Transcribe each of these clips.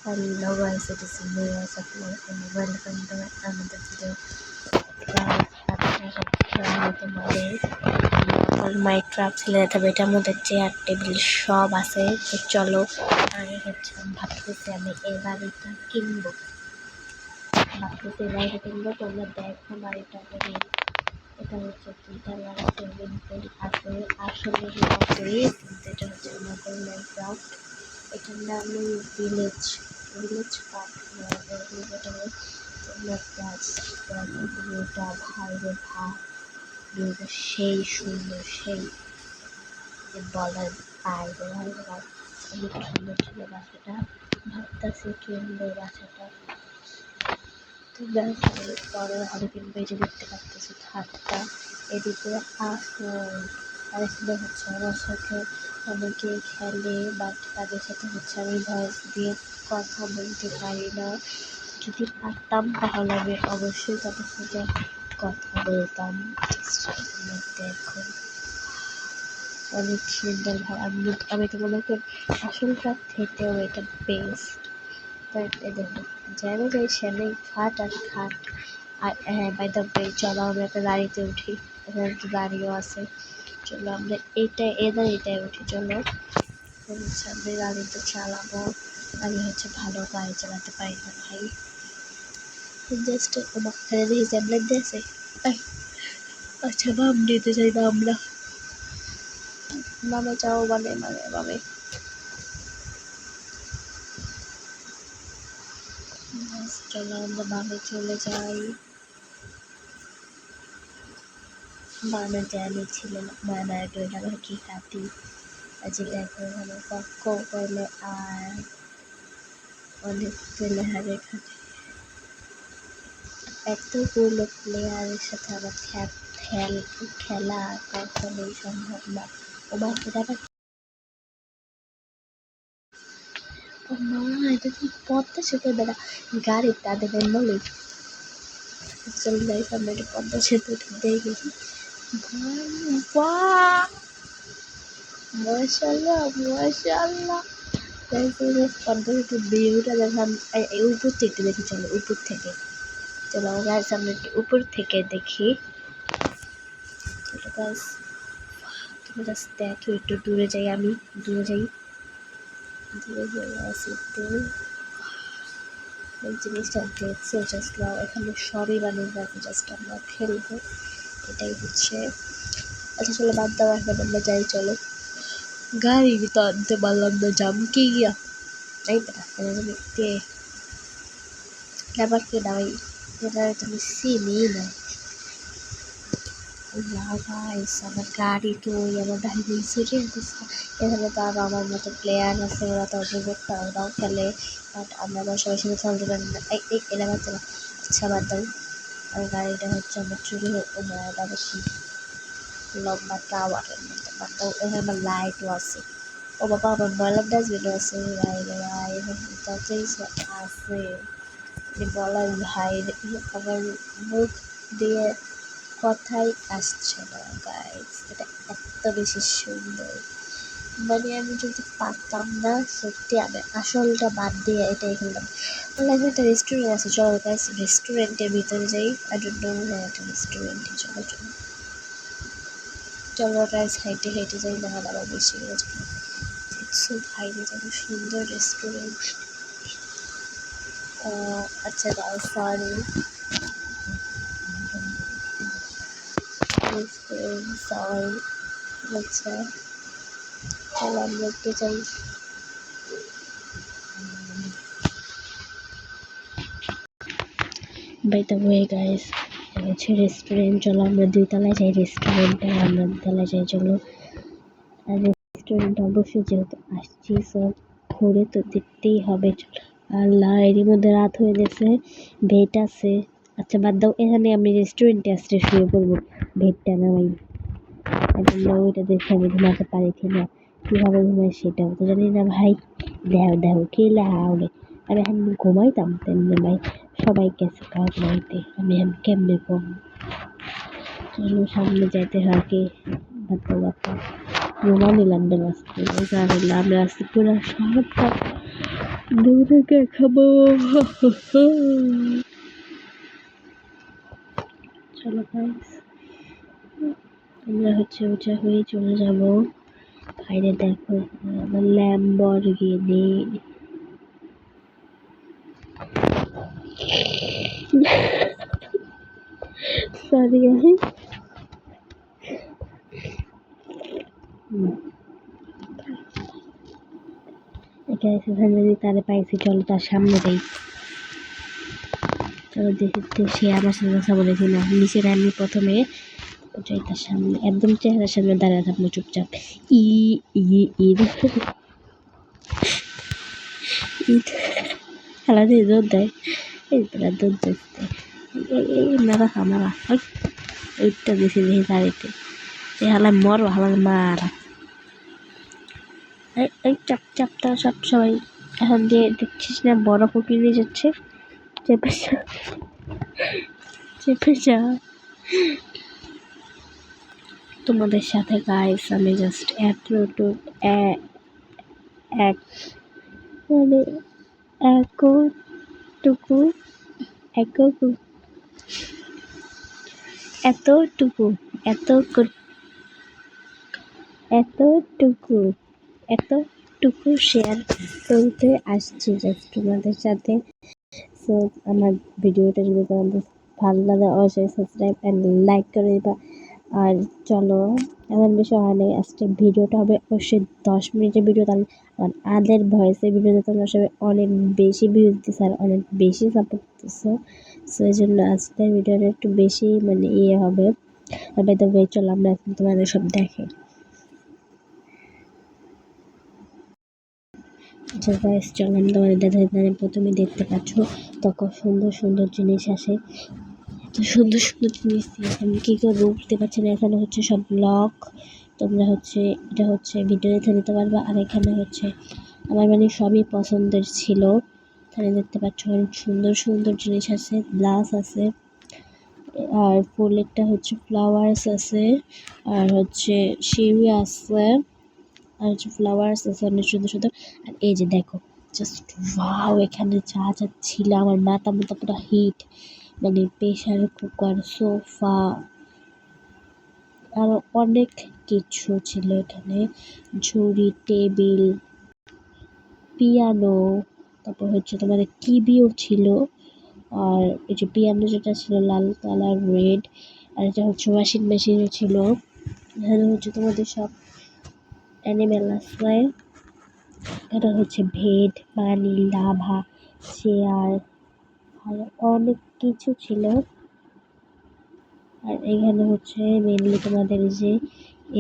Hello guys, it is India Supply and welcome to another video. Guys, আপনারা সবাই তোমাদের মাই craft ছেলে দেখাবে। এটার মধ্যে চেয়ার টেবিল সব আছে। তো চলো আগে হচ্ছে ভাবতেছি আমি এই বাড়িটা কিনবো। তোমরা দেখো বাড়িটা করে। এটা হচ্ছে তিনতলার সুইমিং পুল আছে। আসলে এটা হচ্ছে আমাদের মাই ক্রাফট। এটার নামে ভিলেজ পার্ক ভিউটা ভাইরে ভিউটা সেই সুন্দর, সেই যে বলার বাইরে অনেক সুন্দর ছিল বাসাটা। ভাবতেছি কিনবো বাসাটা। তো পরে অনেকদিন বেজে দেখতে পারতেছি খাটটা এদিকে আসল। আর এখানে হচ্ছে আমার সাথে অনেকে খেলে, বাট তাদের সাথে হচ্ছে আমি ভয়েস দিয়ে কথা বলতে পারি না। যদি পারতাম তাহলে আমি অবশ্যই তাদের সাথে কথা বলতাম। দেখো অনেক সুন্দর ভাই। আমি তো মনে করি আসলটার থেকেও এটা বেস্ট। দেখো জায়গা যাই সেখানে খাট আর খাট। আর হ্যাঁ, বাই দ্য ওয়ে চলো আমরা একটা গাড়িতে উঠি। এখানে একটা গাড়িও আছে। চলো আমরা গাড়িটায় উঠি। চলো সামনে গাড়িতে চালাবো। আমি হচ্ছে ভালো গাড়ি চালাতে পারি না ভাই। জাস্ট এখানে দেখি স্যাম্পলেট দিয়েছে। আচ্ছা বাম নিতে চাই না আমরা। বামে যাও, বামে চলো আমরা বামে চলে যাই। বামে জানি ছিল না একটু আমার কি হাতি আজ দেখো এখানে পক্ষ করলে আর অনেক প্লেয়ারের খাতে এতগুলো প্লেয়ারের সাথে আমার খেলা কখনোই সম্ভব না। ওমা এটা এটা কি পদ্মা সেতু বেড়া গাড়ি তাদের বলে চলে যাই সামনে একটা পদ্মা সেতুটা দেখেছি। মাশাআল্লাহ পদ্মা সেতুর ভিউটা দেখান উপর থেকে দেখি। চলো উপর থেকে চলো আমার সামনে একটু উপর থেকে দেখি। তুমি জাস্ট দেখো একটু দূরে যাই। আমি দূরে আসি একটু। এই জিনিসটা দেখছে জাস্ট এখানে সবই বানিয়ে রাখে, জাস্ট আমরা খেলবো এটাই হচ্ছে। আচ্ছা চলো বাদ দাও, এখন আমরা যাই। চলো গাড়ি তো আনতে পারলাম না, জাম কি গিয়া এই দেখতে আবার কে দাওয়াই এটা তুমি চিনি না। আমার গাড়ি তো আমার গাড়ি এখানে তো আরো আমার মতো প্লেয়ার আছে, ওরা তো অভিজ্ঞতা, ওরাও খেলে। বাট আমরা আবার সবাই সাথে চলতে পারি না। এই এলাকা চলো। আচ্ছা বাদ দাও। আর গাড়িটা হচ্ছে আমার চুরি এটা বেশি লম্বা টাওয়ারের মতো। বাদ দাও। এখানে আমার লাইটও আছে। ও বাবা আমার ময়লার ডাস্টবিনও আছে। আছে বলার ভাই আমার মুখ দিয়ে কথাই আসছে না গাইস। এটা এত বেশি সুন্দর, মানে আমি যদি পারতাম না সত্যি আমি আসলটা বাদ দিয়ে এটাই খেলতাম। বলে একটা রেস্টুরেন্ট আছে, চলো গাইস রেস্টুরেন্টের ভিতরে যাই। আই ডোন্ট নো একটা রেস্টুরেন্টে চলো গাইস হেঁটে যাই, না হলে আবার বেশি হয়ে যাবে। ভাইরে যত সুন্দর রেস্টুরেন্ট। আচ্ছা গাইস সরি আচ্ছা চলো আমরা একটু যাই। বাই দ্য ওয়ে গাইস হচ্ছে রেস্টুরেন্ট। চলো আমরা 2 তলায় যাই। রেস্টুরেন্টে আমরা 2 তলায় যাই। চলো আর রেস্টুরেন্ট অবশ্যই যেহেতু আসছি সব ঘুরে তো দেখতেই হবে। আল্লাহ এরই মধ্যে রাত হয়ে গেছে। ভেট আছে। আচ্ছা বাদ দাও, এখানে আমি রেস্টুরেন্টে আসতে শুয়ে পড়বো। ভেটটা নামাই ওইটা দেখে আমি ঘুমাতে পারি কিনা, কীভাবে ঘুমাই সেটাও তো জানি না ভাই। দেহ কে লাউরে আমি এখন ঘুমাইতাম তেমনি ভাই। সবাই গেছে কাজ বাড়িতে, আমি এখন কেমনে কম। চলো সামনে যাইতে থাকে। ঘুমানি লাগবে না, আমরা আসতে পুরো সব দুধকে খাবো। চলো গাইস, আমরা হচ্ছে ওটা হয়ে চলে যাব। বাইরে দেখো আমার ল্যাম্বরগিনি। Sorry guys. এখানে যদি তারে পাইছি, চলো তার সামনে দেই। চলো দেখতে সে আমার সাথে কথা বলেছি না। নিচের আমি প্রথমে যাই তার সামনে, একদম চেহারার সামনে দাঁড়িয়ে থাকবো চুপচাপ। ঈদ খেলা দিয়ে দৌড় দেয়, এই তোরা দৌড় দিচ্ছে, এই মারা খামারা এইটা বেশি দেখি দাঁড়িতে, এই হালায় মর হালায় মারা। এই চাপ চাপ তারা সব সবাই এখন দিয়ে দেখছিস না বড় ফকির নিয়ে যাচ্ছে। চেপে যা, চেপে যা। তোমাদের সাথে গাইস আমি জাস্ট এতটুকু এক মানে এতটুকু এতটুকু এতটুকু শেয়ার করতে আসছি জাস্ট তোমাদের সাথে। সো আমার ভিডিওটা যদি তোমাদের ভালো লাগে অবশ্যই সাবস্ক্রাইব অ্যান্ড লাইক করে দিবা। আর চলো, এমন বিষয় হয় নাই, আজকে ভিডিওটা হবে অবশ্যই 10 মিনিটের ভিডিও। তাহলে আদের ভয়েসের ভিডিওতে তোমরা সবাই অনেক বেশি ভিউজ দিচ্ছে আর অনেক বেশি সাপোর্ট দিচ্ছো। সো এই জন্য আজকের ভিডিওটা একটু বেশি মানে ইয়ে হবে। তবে তবে চলো আমরা এখন তোমাদের সব দেখে। আচ্ছা গাইস, চলো আমি তোমাদের দেখাই। প্রথমে দেখতে পাচ্ছ তখন সুন্দর সুন্দর জিনিস আসে, তো সুন্দর সুন্দর জিনিস দিয়ে আমি কী করে উঠতে পারছি না। এখানে হচ্ছে সব ব্লগ, তোমরা হচ্ছে এটা হচ্ছে ভিডিও দেখে নিতে পারবা। আর এখানে হচ্ছে আমার মানে সবই পছন্দের ছিল। এখানে দেখতে পাচ্ছ অনেক সুন্দর সুন্দর জিনিস আছে, গ্লাস আছে, আর ফুলেরটা হচ্ছে ফ্লাওয়ার্স আছে, আর হচ্ছে সিঁড়ি আছে, আর হচ্ছে ফ্লাওয়ার্স আছে অনেক সুন্দর সুন্দর। আর এই যে দেখো জাস্ট ওয়াও, এখানে যা যা ছিল আমার মাথা মুথা পুরো হিট, মানে প্রেশার কুকার, সোফা, আরও অনেক কিছু ছিল এখানে, ঝুড়ি, টেবিল, পিয়ানো, তারপর হচ্ছে তোমাদের টিভিও ছিল। আর এই যে পিয়ানো যেটা ছিল লাল কালার রেড, আর এটা হচ্ছে ওয়াশিং মেশিনও ছিল। এখানে হচ্ছে তোমাদের সব অ্যানিমেল আছে। এটা হচ্ছে ভেট, পানি, লাভা, চেয়ার, আর অনেক কিছু ছিল। আর এখানে হচ্ছে মেনলি তোমাদের যে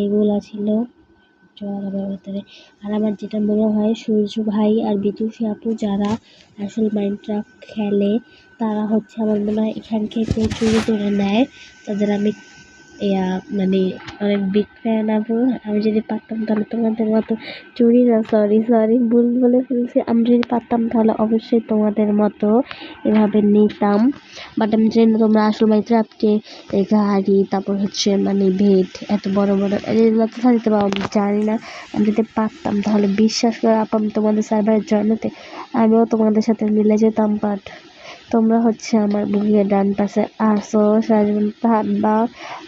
এগুলা ছিল জলের ভিতরে। আর আমার যেটা মনে হয় সূর্য ভাই আর বিদুষী আপু যারা আসল মাইনক্রাফট খেলে, তারা হচ্ছে আমার মনে হয় এখান থেকে চুরি করে নেয়। তাদের আমি মানে অনেক বিগ ফ্যান আপু। আমি যদি পারতাম তাহলে তোমাদের মতো চুরি না, সরি ভুল বলে ফেলছি। আমি যদি পারতাম তাহলে অবশ্যই তোমাদের মতো এভাবে নিতাম। বাট আমি জানি না তোমরা আসল মাইনক্রাফটে গাড়ি, তারপর হচ্ছে মানে ভেট, এত বড় বড় এগুলো তো দিতে পারো, আমি জানি না। আমি যদি পারতাম তাহলে বিশ্বাস করে আপা আমি তোমাদের সার্ভারে জয়েন হতে আমিও তোমাদের সাথে মিলে যেতাম। বাট তোমরা হচ্ছে আমার বুকের ডান পাশে আসো সারাজীবন থাকবা।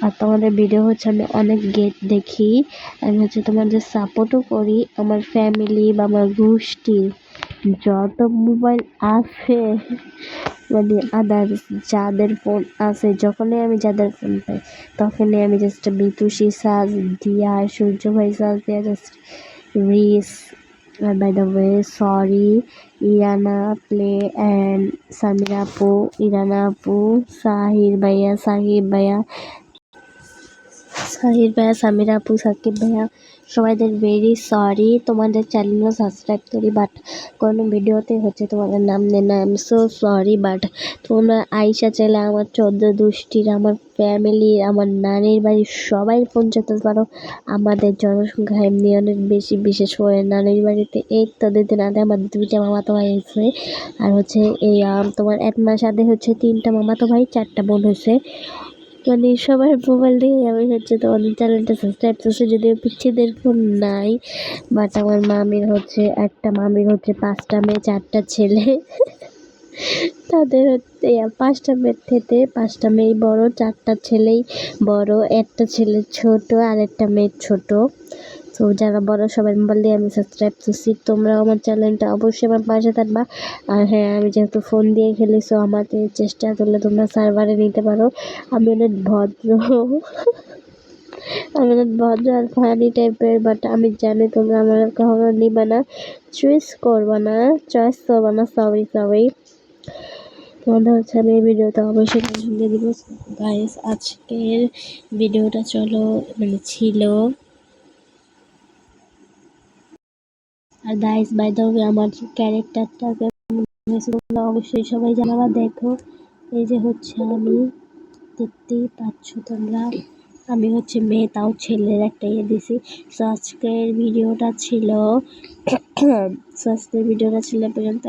আর তোমাদের ভিডিও হচ্ছে আমি অনেক গেট দেখি, আমি হচ্ছে তোমাদের সাপোর্টও করি। আমার ফ্যামিলি বা আমার গোষ্ঠীর যত মোবাইল আছে মানে আদার্স যাদের ফোন আছে, যখনই আমি যাদের ফোন পাই তখনই আমি জাস্ট বিতুষী সাজ দিয়া, সূর্য ভাই সাজ দিয়া, জাস্ট রিস, by the way sorry, Irana play and Samira আপু, ইরানা আপু, সাহির ভাইয়া, সামিরা আপু, সাকিব ভাইয়া, সবাইদের ভেরি সরি। তোমাদের চ্যানেলও সাবস্ক্রাইব করি বাট কোনো ভিডিওতে হচ্ছে তোমাদের নাম নেই না, I am so sorry. But তোমরা আইসা চাইলে আমার 14 গোষ্ঠীর, আমার ফ্যামিলির, আমার নানির বাড়ির সবাই ফোন যেতে পারো। আমাদের জনসংখ্যা এমনি অনেক বেশি, বিশেষ করে নানির বাড়িতে এই তো 2 দিন আগে আমার 2টা মামাতো ভাই হয়েছে। আর হচ্ছে এই তোমার 1 মাস আগে হচ্ছে 3টা মামাতো ভাই, 4টা বোন হয়েছে। মানে সবার মোবাইল দিয়ে আমি হচ্ছে তোমাদের চ্যানেলটা সাবস্ক্রাইব করছি, যদিও পিচ্ছিদের ফোন নাই, বাট আমার মামির হচ্ছে 5টা মেয়ে 4টা ছেলে। তাদের হচ্ছে 5টা মেয়ের থেকে 5টা মেয়ে বড়, 4টা ছেলেই বড়, একটা ছেলে ছোট আর একটা মেয়ে ছোট। তো যারা বড় সবাই মোবাইল দিয়ে আমি সাবস্ক্রাইব করছি। তোমরাও আমার চ্যানেলটা অবশ্যই আমার পাশে থাকবা। আর হ্যাঁ, আমি যেহেতু ফোন দিয়ে খেলেছো, আমাকে চেষ্টা করলে তোমরা সার্ভারে নিতে পারো। আমি অনেক ভদ্র আমি অনেক ভদ্র আর ফানি টাইপের, বাট আমি জানি তোমরা আমার কখনো নিবা না, চয়েস করবা না, সরি। তোমাদের হচ্ছে আমি এই ভিডিওটা অবশ্যই টেনশন দিয়ে দিব। গাইস, আজকের ভিডিওটা ছিল। আর গাইস, বাই দ্য ওয়ে, আমার ক্যারেক্টারটা কেমন হয়েছে তোমরা অবশ্যই সবাই জানাবা। দেখো, এই যে হচ্ছে আমি, দেখতেই পাচ্ছ তোমরা, আমি হচ্ছে মেয়ে, তাও ছেলের একটা দিছি। সো আজকের ভিডিওটা ছিল পর্যন্ত।